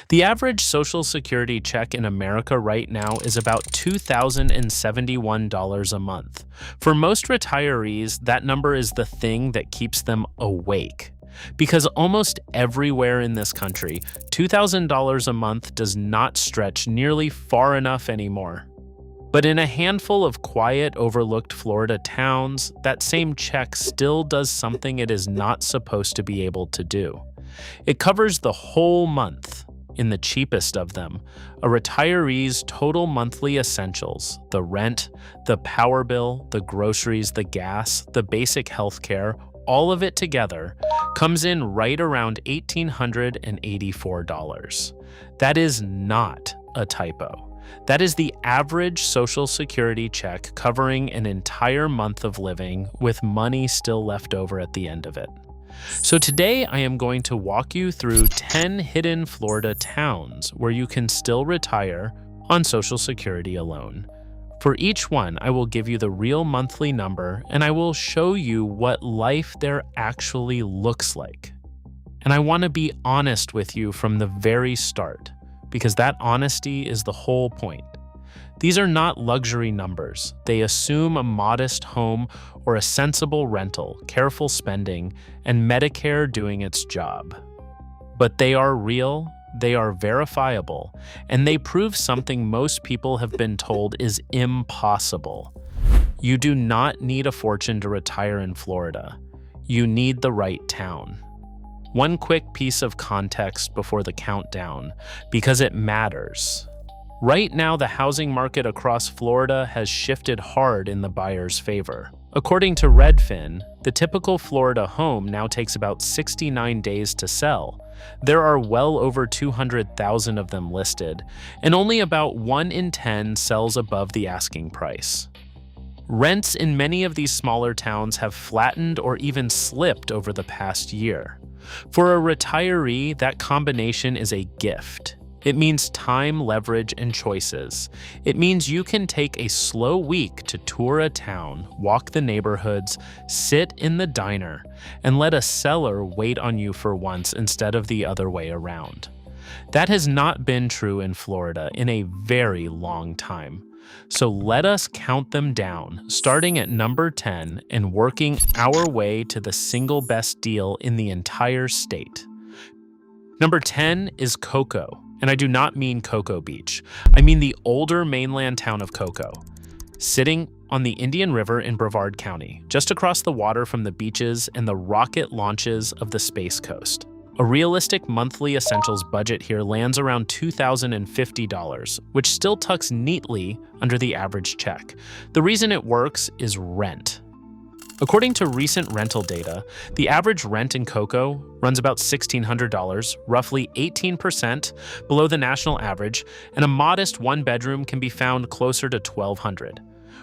The average Social Security check in America right now is about $2,071 a month. For most retirees, that number is the thing that keeps them awake. Because almost everywhere in this country, $2,000 a month does not stretch nearly far enough anymore. But in a handful of quiet, overlooked Florida towns, that same check still does something it is not supposed to be able to do. It covers the whole month. In the cheapest of them, a retiree's total monthly essentials, the rent, the power bill, the groceries, the gas, the basic health care, all of it together, comes in right around $1,884. That is not a typo. That is the average Social Security check covering an entire month of living with money still left over at the end of it. So today I am going to walk you through 10 hidden Florida towns where you can still retire on Social Security alone. For each one, I will give you the real monthly number and I will show you what life there actually looks like. And I want to be honest with you from the very start, because that honesty is the whole point. These are not luxury numbers. They assume a modest home or a sensible rental, careful spending, and Medicare doing its job. But they are real, they are verifiable, and they prove something most people have been told is impossible. You do not need a fortune to retire in Florida. You need the right town. One quick piece of context before the countdown, because it matters. Right now, the housing market across Florida has shifted hard in the buyer's favor. According to Redfin, the typical Florida home now takes about 69 days to sell. There are well over 200,000 of them listed, and only about 1 in 10 sells above the asking price. Rents in many of these smaller towns have flattened or even slipped over the past year. For a retiree, that combination is a gift. It means time, leverage, and choices. It means you can take a slow week to tour a town, walk the neighborhoods, sit in the diner, and let a seller wait on you for once instead of the other way around. That has not been true in Florida in a very long time. So let us count them down, starting at number 10 and working our way to the single best deal in the entire state. Number 10 is Cocoa. And I do not mean Cocoa Beach. I mean the older mainland town of Cocoa, sitting on the Indian River in Brevard County, just across the water from the beaches and the rocket launches of the Space Coast. A realistic monthly essentials budget here lands around $2,050, which still tucks neatly under the average check. The reason it works is rent. According to recent rental data, the average rent in Cocoa runs about $1,600, roughly 18% below the national average, and a modest one-bedroom can be found closer to $1,200.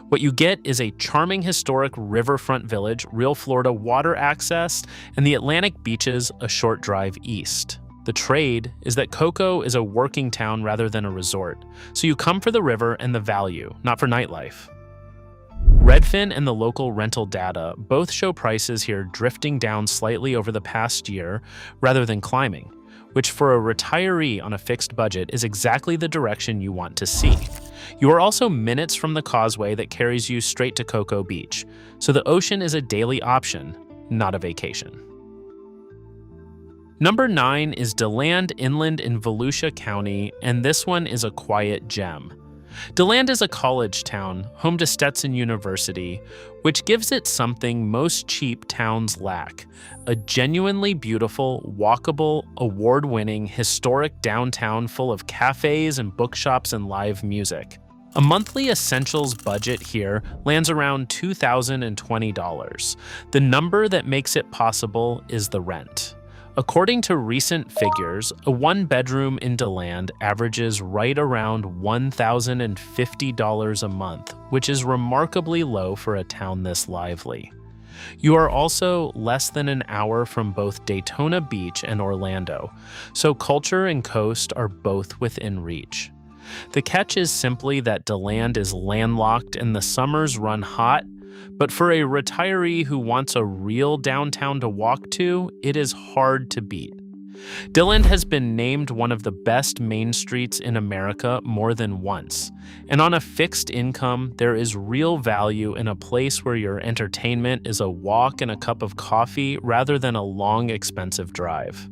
What you get is a charming historic riverfront village, real Florida water access, and the Atlantic beaches a short drive east. The trade is that Cocoa is a working town rather than a resort, so you come for the river and the value, not for nightlife. Redfin and the local rental data both show prices here drifting down slightly over the past year rather than climbing, which for a retiree on a fixed budget is exactly the direction you want to see. You are also minutes from the causeway that carries you straight to Cocoa Beach, so the ocean is a daily option, not a vacation. Number 9 is DeLand Inland in Volusia County, and this one is a quiet gem. DeLand is a college town, home to Stetson University, which gives it something most cheap towns lack: a genuinely beautiful, walkable, award-winning, historic downtown full of cafes and bookshops and live music. A monthly essentials budget here lands around $2,020. The number that makes it possible is the rent. According to recent figures, a one-bedroom in DeLand averages right around $1,050 a month, which is remarkably low for a town this lively. You are also less than an hour from both Daytona Beach and Orlando, so culture and coast are both within reach. The catch is simply that DeLand is landlocked and the summers run hot, but for a retiree who wants a real downtown to walk to, it is hard to beat. DeLand has been named one of the best main streets in America more than once. And on a fixed income, there is real value in a place where your entertainment is a walk and a cup of coffee rather than a long, expensive drive.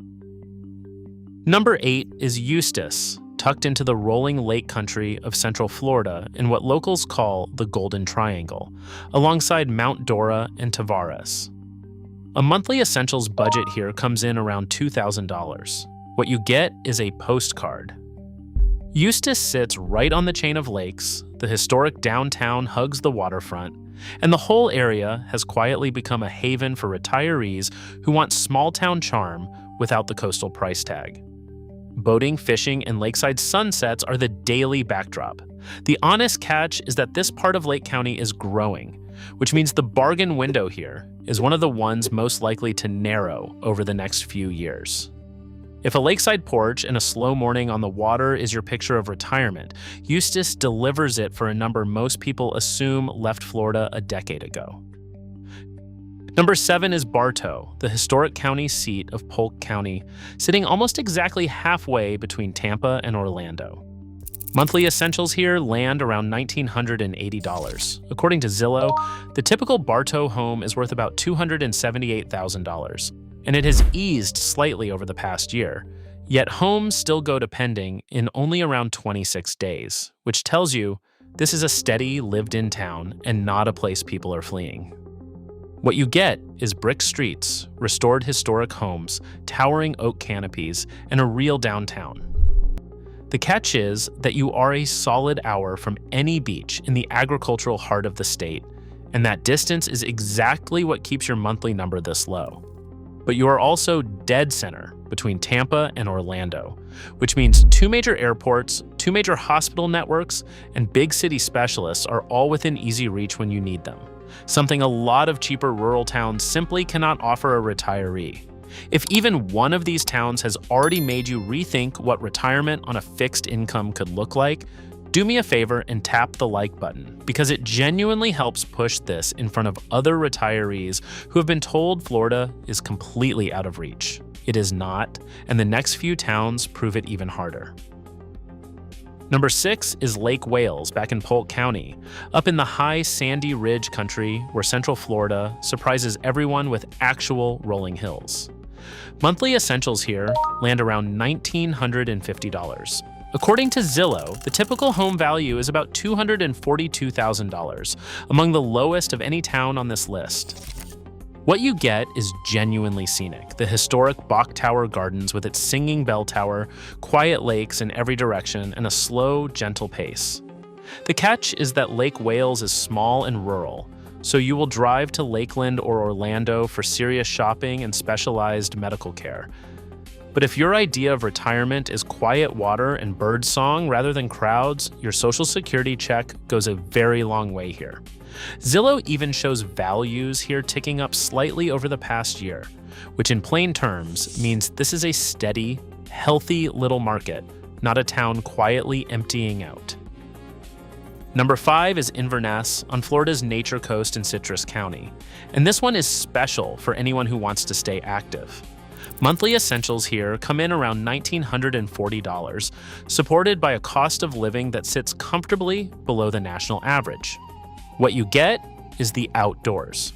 Number 8 is Eustis, tucked into the rolling lake country of Central Florida in what locals call the Golden Triangle, aliside Mount Dora and Tavares. A monthly essentials budget here comes in around $2,000. What you get is a postcard. Eustis sits right on the chain of lakes, the historic downtown hugs the waterfront, and the whole area has quietly become a haven for retirees who want small-town charm without the coastal price tag. Boating, fishing, and lakeside sunsets are the daily backdrop. The honest catch is that this part of Lake County is growing, which means the bargain window here is one of the ones most likely to narrow over the next few years. If a lakeside porch and a slow morning on the water is your picture of retirement, Eustis delivers it for a number most people assume left Florida a decade ago. Number 7 is Bartow, the historic county seat of Polk County, sitting almost exactly halfway between Tampa and Orlando. Monthly essentials here land around $1,980. According to Zillow, the typical Bartow home is worth about $278,000, and it has eased slightly over the past year. Yet homes still go to pending in only around 26 days, which tells you this is a steady, lived-in town and not a place people are fleeing. What you get is brick streets, restored historic homes, towering oak canopies, and a real downtown. The catch is that you are a solid hour from any beach in the agricultural heart of the state, and that distance is exactly what keeps your monthly number this low. But you are also dead center between Tampa and Orlando, which means 2 major airports, 2 major hospital networks, and big city specialists are all within easy reach when you need them, something a lot of cheaper rural towns simply cannot offer a retiree. If even one of these towns has already made you rethink what retirement on a fixed income could look like, do me a favor and tap the like button, because it genuinely helps push this in front of other retirees who have been told Florida is completely out of reach. It is not, and the next few towns prove it even harder. Number 6 is Lake Wales, back in Polk County, up in the high sandy ridge country where Central Florida surprises everyone with actual rolling hills. Monthly essentials here land around $1,950. According to Zillow, the typical home value is about $242,000, among the lowest of any town on this list. What you get is genuinely scenic, the historic Bok Tower Gardens with its singing bell tower, quiet lakes in every direction, and a slow, gentle pace. The catch is that Lake Wales is small and rural, so you will drive to Lakeland or Orlando for serious shopping and specialized medical care. But if your idea of retirement is quiet water and birdsong rather than crowds, your Social Security check goes a very long way here. Zillow even shows values here ticking up slightly over the past year, which in plain terms means this is a steady, healthy little market, not a town quietly emptying out. Number 5 is Inverness on Florida's Nature Coast in Citrus County, and this one is special for anyone who wants to stay active. Monthly essentials here come in around $1,940, supported by a cost of living that sits comfortably below the national average. What you get is the outdoors.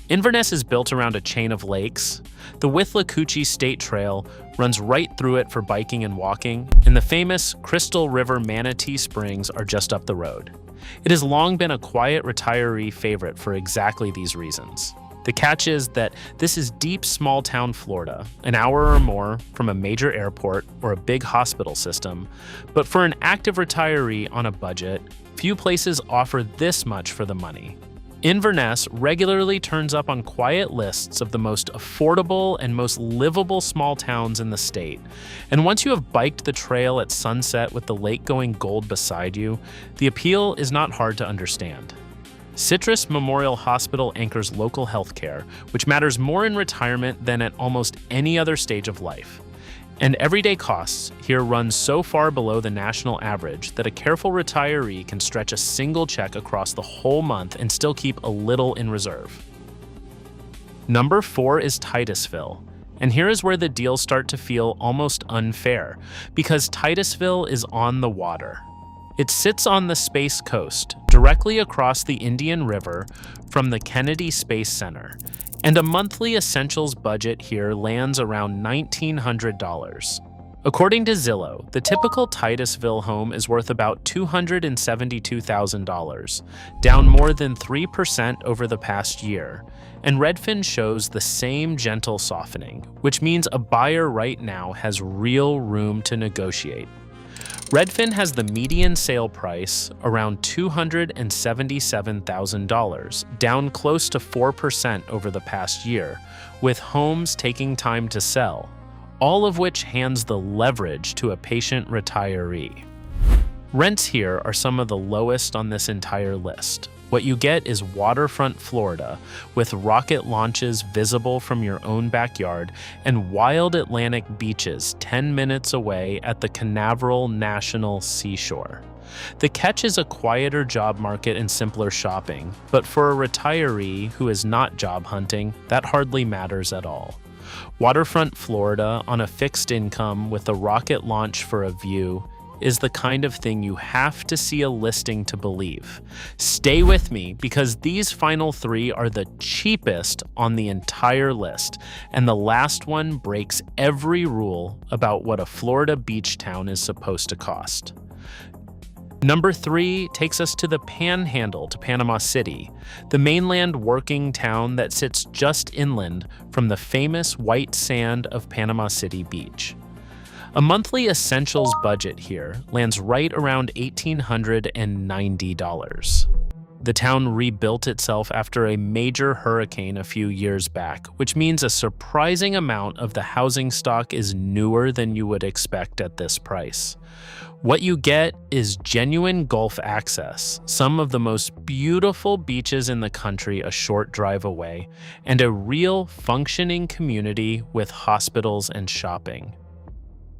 Inverness is built around a chain of lakes. The Withlacoochee State Trail runs right through it for biking and walking, and the famous Crystal River Manatee Springs are just up the road. It has long been a quiet retiree favorite for exactly these reasons. The catch is that this is deep small-town Florida, an hour or more from a major airport or a big hospital system, but for an active retiree on a budget, few places offer this much for the money. Inverness regularly turns up on quiet lists of the most affordable and most livable small towns in the state. And once you have biked the trail at sunset with the lake going gold beside you, the appeal is not hard to understand. Citrus Memorial Hospital anchors local health care, which matters more in retirement than at almost any other stage of life. And everyday costs here run so far below the national average that a careful retiree can stretch a single check across the whole month and still keep a little in reserve. Number 4 is Titusville, And here is where the deals start to feel almost unfair, because Titusville is on the water. It sits on the Space Coast, directly across the Indian River from the Kennedy Space Center, and a monthly essentials budget here lands around $1,900. According to Zillow, the typical Titusville home is worth about $272,000, down more than 3% over the past year, and Redfin shows the same gentle softening, which means a buyer right now has real room to negotiate. Redfin has the median sale price around $277,000, down close to 4% over the past year, with homes taking time to sell, all of which hands the leverage to a patient retiree. Rents here are some of the lowest on this entire list. What you get is waterfront Florida, with rocket launches visible from your own backyard and wild Atlantic beaches 10 minutes away at the Canaveral National Seashore. The catch is a quieter job market and simpler shopping, but for a retiree who is not job hunting, that hardly matters at all. Waterfront Florida on a fixed income with a rocket launch for a view is the kind of thing you have to see a listing to believe. Stay with me, because these final three are the cheapest on the entire list, and the last one breaks every rule about what a Florida beach town is supposed to cost. Number 3 takes us to the Panhandle, to Panama City, the mainland working town that sits just inland from the famous white sand of Panama City Beach. A monthly essentials budget here lands right around $1,890. The town rebuilt itself after a major hurricane a few years back, which means a surprising amount of the housing stock is newer than you would expect at this price. What you get is genuine Gulf access, some of the most beautiful beaches in the country a short drive away, and a real functioning community with hospitals and shopping.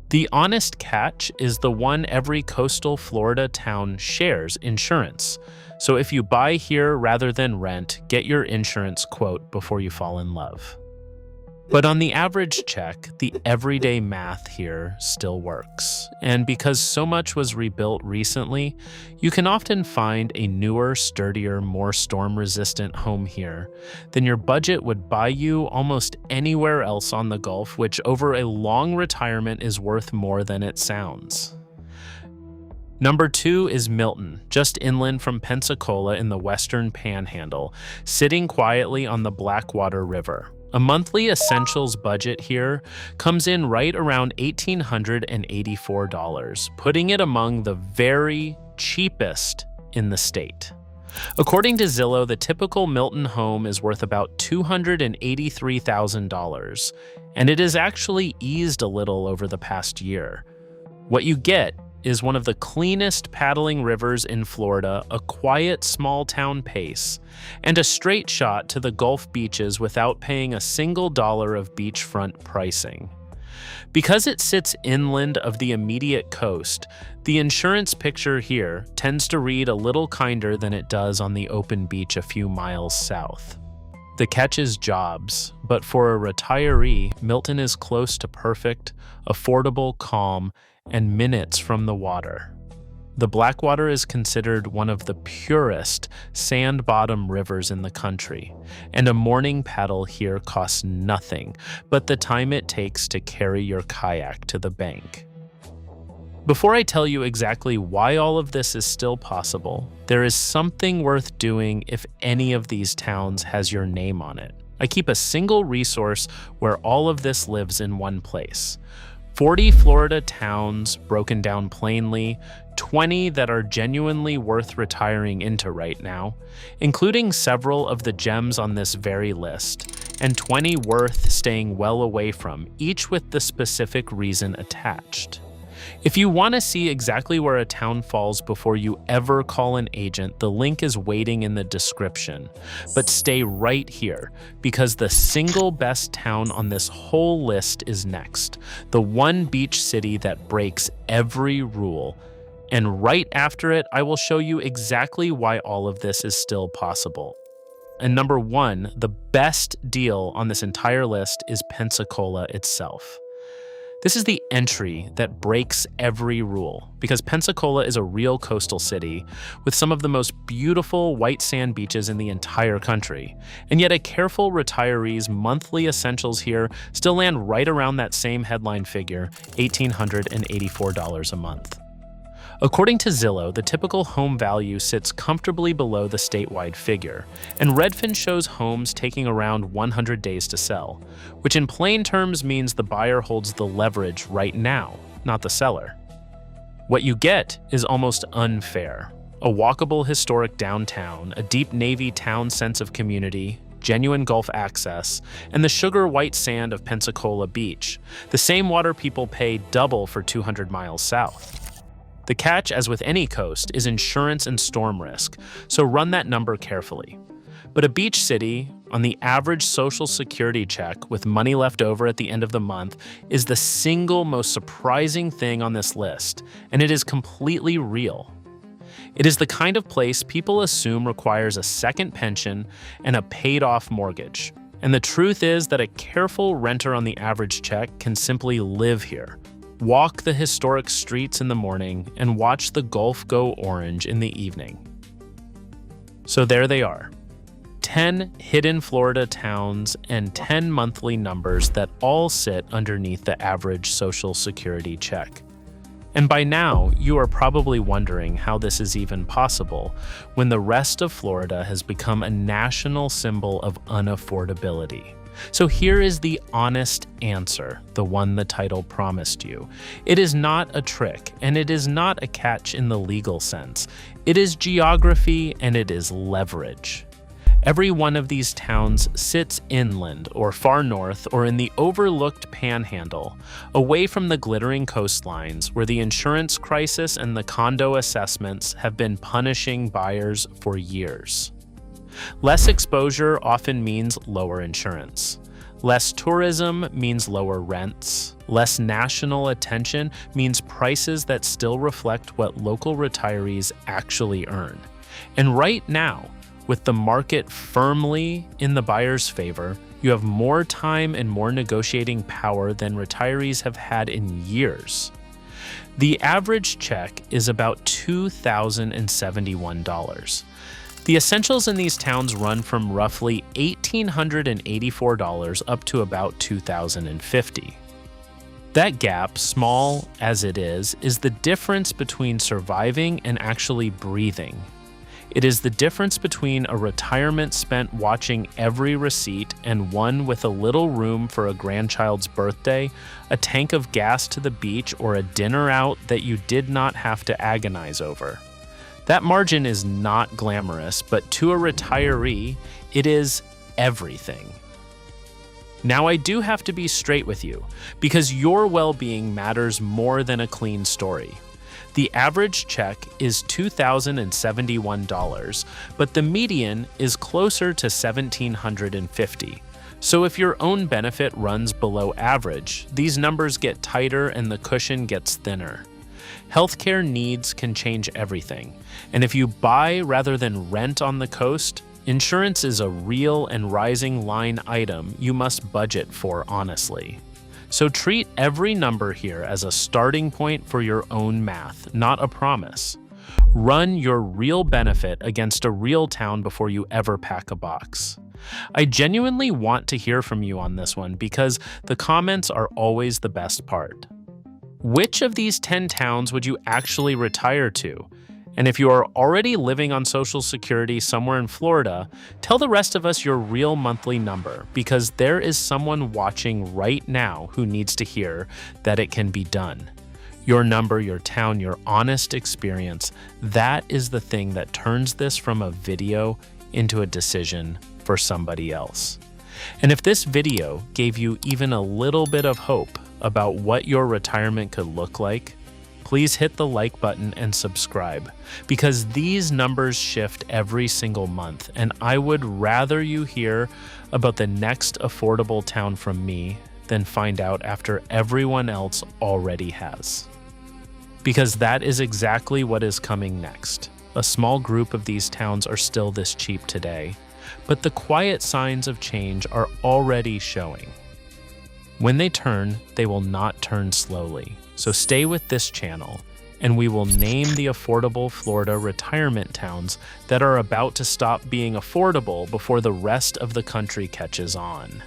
The honest catch is the one every coastal Florida town shares: insurance. So if you buy here rather than rent, get your insurance quote before you fall in love. But on the average check, the everyday math here still works. And because so much was rebuilt recently, you can often find a newer, sturdier, more storm-resistant home here than your budget would buy you almost anywhere else on the Gulf, which over a long retirement is worth more than it sounds. Number 2 is Milton, just inland from Pensacola in the western Panhandle, sitting quietly on the Blackwater River. A monthly essentials budget here comes in right around $1,884, putting it among the very cheapest in the state. According to Zillow, the typical Milton home is worth about $283,000, and it has actually eased a little over the past year. What you get is one of the cleanest paddling rivers in Florida, a quiet small-town pace, and a straight shot to the Gulf beaches without paying a single dollar of beachfront pricing. Because it sits inland of the immediate coast, the insurance picture here tends to read a little kinder than it does on the open beach a few miles south. The catch is jobs, but for a retiree, Milton is close to perfect, affordable, calm, and minutes from the water. The Blackwater is considered one of the purest sand-bottom rivers in the country, and a morning paddle here costs nothing but the time it takes to carry your kayak to the bank. Before I tell you exactly why all of this is still possible, there is something worth doing if any of these towns has your name on it. I keep a single resource where all of this lives in one place. 40 Florida towns broken down plainly, 20 that are genuinely worth retiring into right now, including several of the gems on this very list, and 20 worth staying well away from, each with the specific reason attached. If you want to see exactly where a town falls before you ever call an agent, the link is waiting in the description. But stay right here, because the single best town on this whole list is next, the one beach city that breaks every rule. And right after it, I will show you exactly why all of this is still possible. And number one, the best deal on this entire list is Pensacola itself. This is the entry that breaks every rule because Pensacola is a real coastal city with some of the most beautiful white sand beaches in the entire country. And yet a careful retiree's monthly essentials here still land right around that same headline figure, $1,884 a month. According to Zillow, the typical home value sits comfortably below the statewide figure, and Redfin shows homes taking around 100 days to sell, which in plain terms means the buyer holds the leverage right now, not the seller. What you get is almost unfair. A walkable historic downtown, a deep Navy town sense of community, genuine Gulf access, and the sugar white sand of Pensacola Beach, the same water people pay double for 200 miles south. The catch, as with any coast, is insurance and storm risk, so run that number carefully. But a beach city, on the average Social Security check with money left over at the end of the month, is the single most surprising thing on this list, and it is completely real. It is the kind of place people assume requires a second pension and a paid-off mortgage. And the truth is that a careful renter on the average check can simply live here. Walk the historic streets in the morning and watch the Gulf go orange in the evening. So there they are, 10 hidden Florida towns and 10 monthly numbers that all sit underneath the average Social Security check. And by now, you are probably wondering how this is even possible when the rest of Florida has become a national symbol of unaffordability. So here is the honest answer, the one the title promised you. It is not a trick, and it is not a catch in the legal sense. It is geography, and it is leverage. Every one of these towns sits inland or far north or in the overlooked panhandle, away from the glittering coastlines where the insurance crisis and the condo assessments have been punishing buyers for years. Less exposure often means lower insurance. Less tourism means lower rents. Less national attention means prices that still reflect what local retirees actually earn. And right now, with the market firmly in the buyer's favor, you have more time and more negotiating power than retirees have had in years. The average check is about $2,071. The essentials in these towns run from roughly $1,884 up to about $2,050. That gap, small as it is the difference between surviving and actually breathing. It is the difference between a retirement spent watching every receipt and one with a little room for a grandchild's birthday, a tank of gas to the beach, or a dinner out that you did not have to agonize over. That margin is not glamorous, but to a retiree, it is everything. Now, I do have to be straight with you, because your well-being matters more than a clean story. The average check is $2,071, but the median is closer to $1,750. So if your own benefit runs below average, these numbers get tighter and the cushion gets thinner. Healthcare needs can change everything, and if you buy rather than rent on the coast, insurance is a real and rising line item you must budget for honestly. So treat every number here as a starting point for your own math, not a promise. Run your real benefit against a real town before you ever pack a box. I genuinely want to hear from you on this one because the comments are always the best part. Which of these 10 towns would you actually retire to? And if you are already living on Social Security somewhere in Florida, tell the rest of us your real monthly number, because there is someone watching right now who needs to hear that it can be done. Your number, your town, your honest experience, that is the thing that turns this from a video into a decision for somebody else. And if this video gave you even a little bit of hope about what your retirement could look like, please hit the like button and subscribe, because these numbers shift every single month, and I would rather you hear about the next affordable town from me than find out after everyone else already has. Because that is exactly what is coming next. A small group of these towns are still this cheap today, But the quiet signs of change are already showing. When they turn, they will not turn slowly. So stay with this channel, and we will name the affordable Florida retirement towns that are about to stop being affordable before the rest of the country catches on.